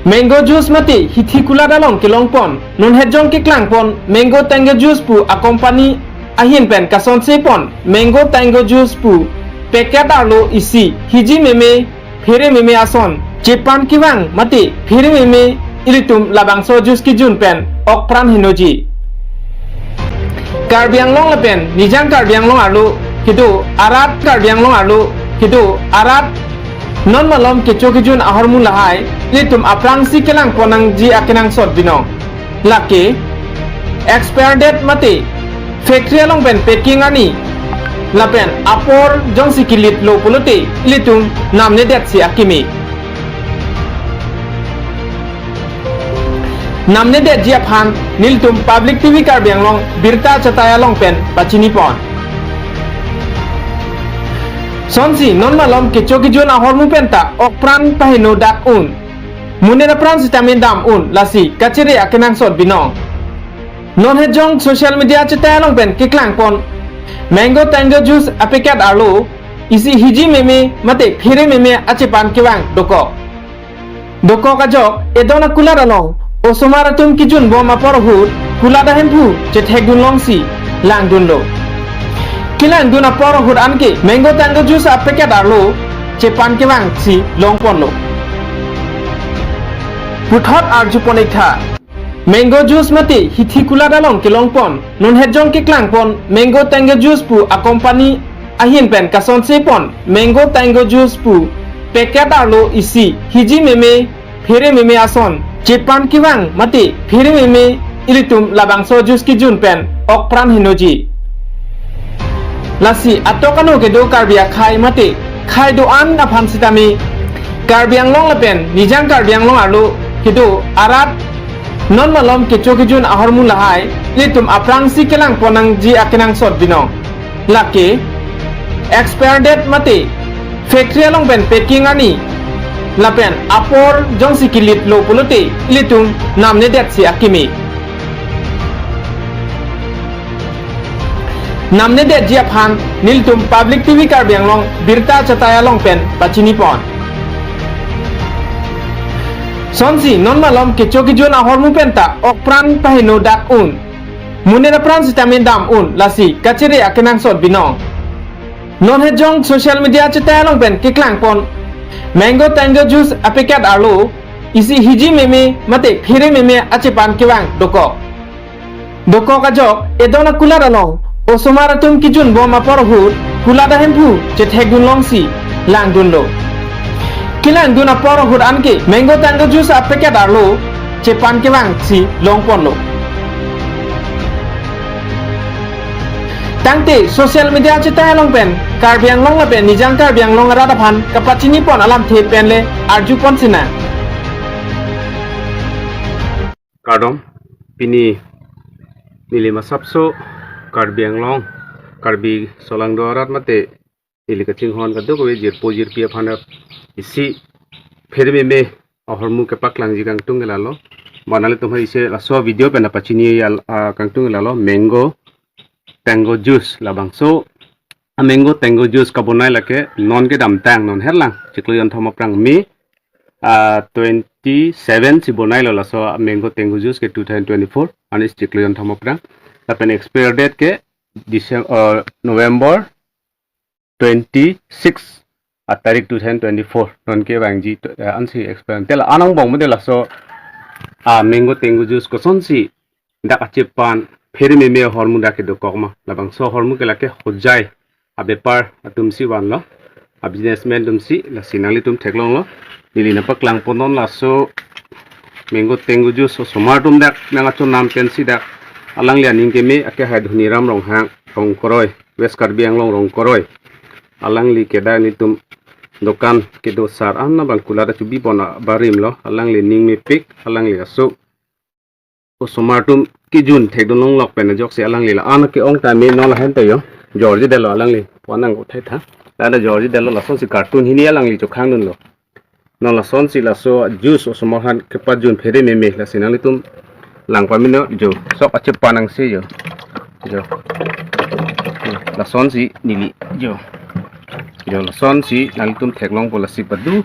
Mango juice mati hitikula dalong kilong pon non hejong ki klang pon mango tango juice pu akompani ahin pen kason se pon mango tango juice pu packet arlo isi hiji meme phere meme ason Japan kiwang mati phere meme ilitum labangso juice ki jun pen okpran hinoji Karbiang long lepen nijang karbiang long arlo kidu arat karbiang long arlo kidu arat non malom kecho kejun ahor mulahai litum aprang si kelang ponang ji akenang sot binong laki expire date mati factory along pen packing ani lapen apor jong si kilit lo puluti litum namne det si akimi namne det ji aphan niltum public tv karbiang long birta chataya long pen pachini pon Sonsi non malom kecho kijuan ahor mu penta okpran pahino dak un munera pran sitamin dam un lasi kacere akenang sot binong non hejong social media cetaya long pen kiklang pon mango tango juice apekat arlo isi hiji meme mate phere meme achepan kiwang doko kajok edona kular along osomaratum kijun boma porhut kulada hempu chethegun longsi langdun lo Kilan guna poro hud anke mango tango juice packet arlo cepan kewang si longpon lo puthot arju ponitha mango juice mati hitikula dalong ke longpon non hejong ke klangpon mango tango juice pu akompani ahin pen kason sepon mango tango juice pu packet arlo isi hiji meme phere meme ason cepan kewang mati phere meme ilitum labangso juice ki jun pen okpran hinoji Lasi atau kanu ke do karbia khai mati khai do an aphan sitami karbiang long lepen nijang karbiang long arlo kido arat non malom kecho kejun ahor mulahai litum aprang si kelang ponang ji akenang sot binong laki expire date mati factory long pen packing ani lapen apor jong si kilit lo puluti litum namne det si akimi Namne det ji aphan niltum public tv karbiang long birta chataya long pen pachini pon Sonsi non malom kecho kijuan ahor mu penta okpran pahino dak un munera pran sitamin dam un lasi kacere akenang sot binong non hejong social media chataya long pen kiklang pon mango tango juice apekat arlo isi hiji meme mate phere meme achepan kiwang doko kajok edona kular along Osomaratum kijun boma porhut kulada hempu chethegun longsi langdun lo kilan guna porhut anke mango tango juice packet arlo cepan kewang si longpon lo tangte social media cetaya long pen karbiang long pen nijang karbiang long radaphan kapachini pon alam the pen le arju pon sina Kadom pini nilima sapso Karbiang long karbi solang dorat mate ili kaching hon kaduk we jir pojir pia phana isi phere me ahormu ke paklang jigang tungelalo manale tumha ise laso video pena pachini al kang tungelalo mango tango juice labangso a mango tango juice kabonai lake non ke dam tang non herlang chiklion thoma prang mi 27 si bonai lo laso mango tango juice ke 2024 anis chiklion thoma prang Tapi expire date ke November 26 tarik 2024 non ke bangji ansi expire tel anang bong model so mango tango juice ko sonsi dak achepan phere me hormu dak do kokma labang so hormu ke lake hojai a bepar atumsi wan lo a businessman tumsi la sinali tum theklong lo dili na paklang ponon la so mango tango juice so somartum dak nanga chon nam pensi dak alang lian ning kemi ake hai dhuni ram rong hang rong koroi west karbiang long rong koroi alang li keda ni tum dokan ke do sar anna bang kulada chubi bona barim lo alang li ning mi pik alang li asu o somartum ki jun thekdon long lok pen jok se alang li la ana ke ong ta me no la hen te yo george delo alang li ponang ko thai tha da george delo la son si cartoon hini alang li chokhang nun lo no la son si la so juice o somarhan ke pa jun phere me la sinali tum lang pamino jo sok ache panang se jo la son si nili jo la son si nalitum theklong polasi padu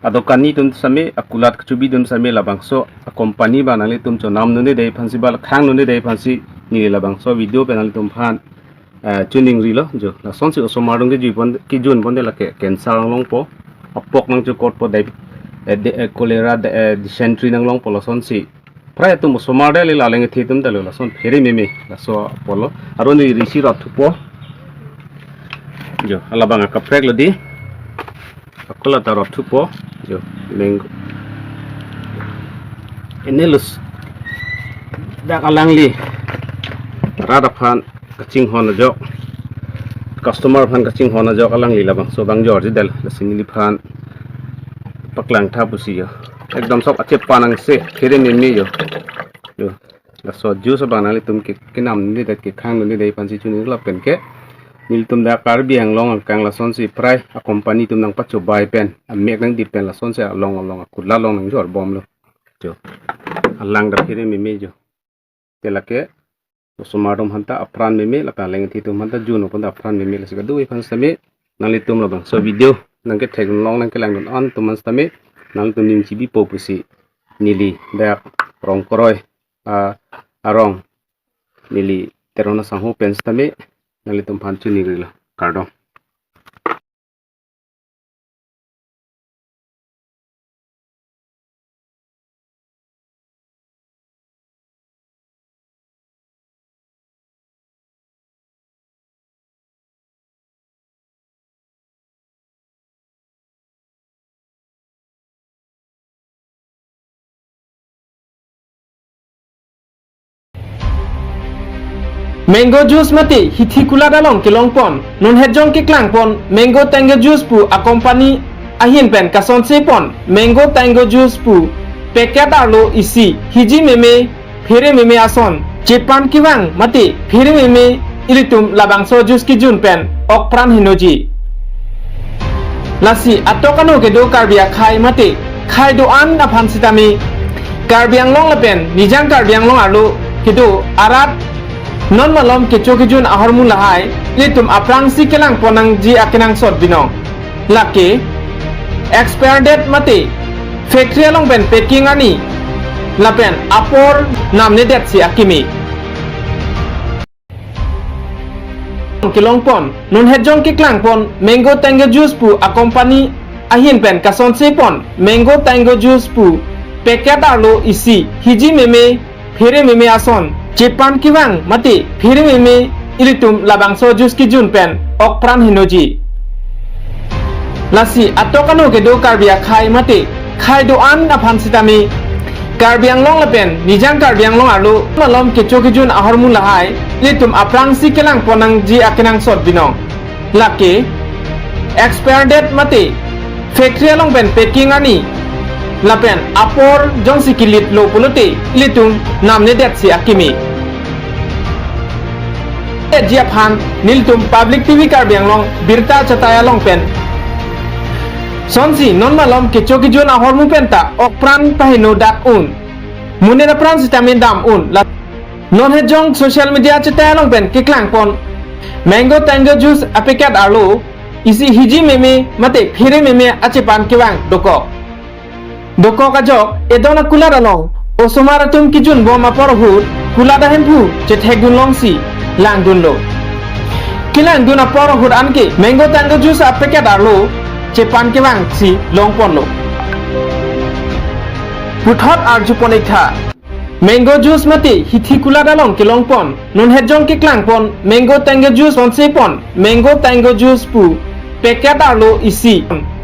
atau kani tum same akulat kecubi tum same labang so company banali tum cho nam nune dei phansi bal khang nune dei phansi ni labang so video penal tum phan tuning ri lo jo la son si somarung ke jipon ki jun bon de la ke cancer long po apok nang chu kot po dai cholera dysentery nang long po la son si pray tum somar de la leng thi tum dalo la son phere me la so polo aro ni risi rat po jo alabang ka prek lo di akola tarot po jo mango enelus dak alang li rada phan kaching hon jok customer phan kaching hon jok alang li labang so bang jor dal sini li phan paklang tha pusi yo ekdom sop ache panang se phere me yo la so juice banali tum ke kinam ni dat ke khang ni dei pan si chuni la pen ke nil tum da kar biang long kang la son si prai a company tum nang pacho bai pen a mek nang dip pen la son se long kut la long nang jor bom lo jo alang da phere me jo te la ke somarum hanta apran me la pa leng thi tum hanta juno kon da apran me la siga du fan same nali tum lo bang so video nang ke thek long nang ke lang on tum man same nang tum nim chi bi po pusi nili da rong koroi arong nili terona sangho pen same nali tum phan chu ni la kardong mango juice mati hithi kula dalong kilong pon non hejong ki klang pon mango tango juice pu accompany ahin pen kason se pon mango tango juice pu packet arlo isi hiji meme phere meme ason jepan kiwang mati phere meme ilitum labang so juice ki jun pen ok pran hinoji lasi atokano ke do karbia khai mati khai do an na phan sitami karbiang long la pen nijang karbiang long arlo kido arat non malom ke chokijun ahor mulahai litum aprang si kelang ponang ji akenang sot binong lake expired date mate factory long ben packing ani lapen apor namne det si akimi kilong pon non hejong ki klang pon mango tango juice pu accompany ahin pen kason se pon mango tango juice pu packet arlo isi hiji meme phere meme ason jepan kiwang mati phere meme ilitum labang so juice ki jun pen ok pran hinoji lasi atokano ke do karbia khai mati khai do an na phan sitami karbiang long la pen nijang karbiang long arlo malom ke choki jun ahor mulahai litum aprang si kelang ponang ji akenang sot binong lake expired date mati factory long pen packing ani lapen apor jong sikilit lo pulote litum namne det si akimi jia phan niltum public tv karbiang long birta chataya long pen sonsi non malom ke choki jon ahor mu penta ok pran pahino dak un munera pran sitamin dam un la non he jong social media chataya long pen ke klang pon mango tango juice apekat arlo isi hiji meme mate phere meme ache pan kiwang doko kajok edona kulara long osomara tum kijun boma porhut kulada hempu che thegun long si lang dunlo kilang duna porhut anke mango tango juice apekat arlo che pan kiwang si long ponlo puthot arju ponitha mango juice mati hithi kulada long kilong pon non hejong ki klang pon mango tango juice on se pon mango tango juice pu packet arlo isi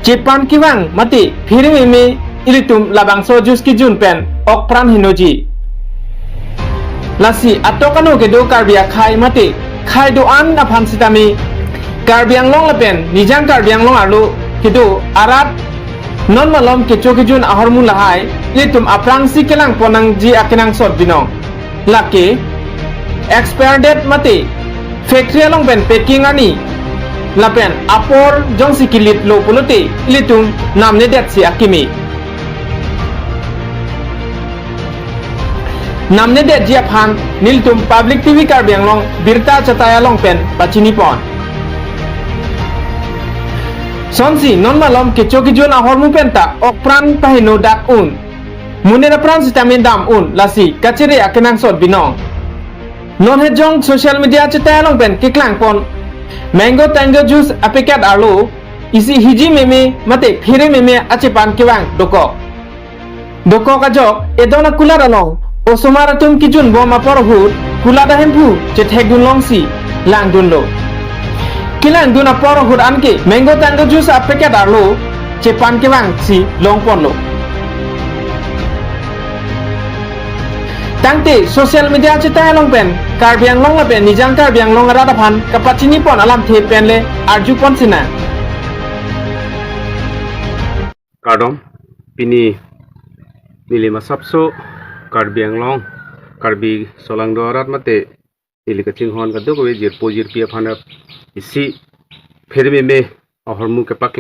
che pan kiwang mati phere meme ilitum labang so juice ki jun pen ok pran hinoji lasi atokano ke do karbia khai mate khai do an na phan sitami karbiang long la pen nijang karbiang long arlo kido arat non malom ke choki jun ahor mulahai litum aprang si kelang ponang ji akenang sot binong lake expired date mate factory long pen packing ani lapen apor jong sikilit lo pulote litum namne det si akimi namne det jia phan niltum public tv karbiang long birta chataya long pen pachini pon sonsi non malom ke choki jon ahor mu penta ok pran pahino dak un munera pran sitamin dam un lasi kachere akenang sot binong non he jong social media cheta long pen ke klang pon mango tango juice apekat arlo isi hiji meme mate phire meme ache pan kewang doko kajok edona kular along osomara tum kijun boma porhut kulada hempu che thegun longsi lang dunlo kilang duna porhut anke mango tango juice apekat arlo che pan kewang si long ponlo tangte social media cheta long pen karbiang long la pen nijang karbiang long rada phan kapachini pon alam the pen le arju pon sina Kardom pini nilima sapso karbi anglong karbi solang dorat mate nilika chinghon ka doko jir pojir pia phana isi ferme me ahormu ke paklang